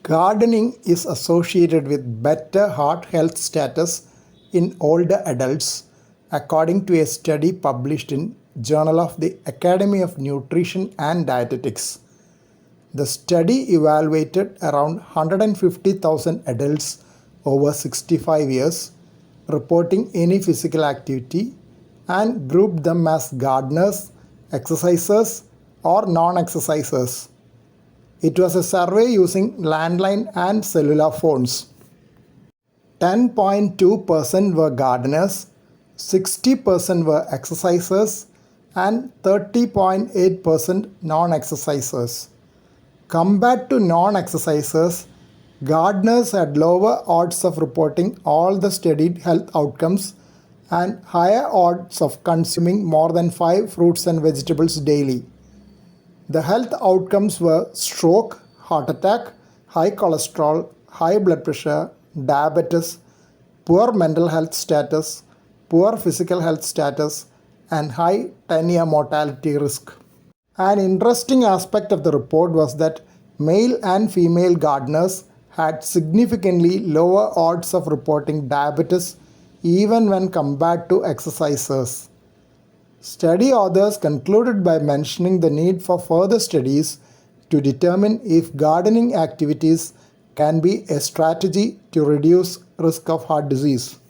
Gardening is associated with better heart health status in older adults, according to a study published in Journal of the Academy of Nutrition and Dietetics. The study evaluated around 150,000 adults over 65 years reporting any physical activity and grouped them as gardeners, exercisers, or non-exercisers. It was a survey using landline and cellular phones. 10.2% were gardeners, 60% were exercisers, and 30.8% non-exercisers. Compared to non-exercisers, gardeners had lower odds of reporting all the studied health outcomes and higher odds of consuming more than 5 fruits and vegetables daily. The health outcomes were stroke, heart attack, high cholesterol, high blood pressure, diabetes, poor mental health status, poor physical health status, and high 10-year mortality risk. An interesting aspect of the report was that male and female gardeners had significantly lower odds of reporting diabetes even when compared to exercisers. Study authors concluded by mentioning the need for further studies to determine if gardening activities can be a strategy to reduce risk of heart disease.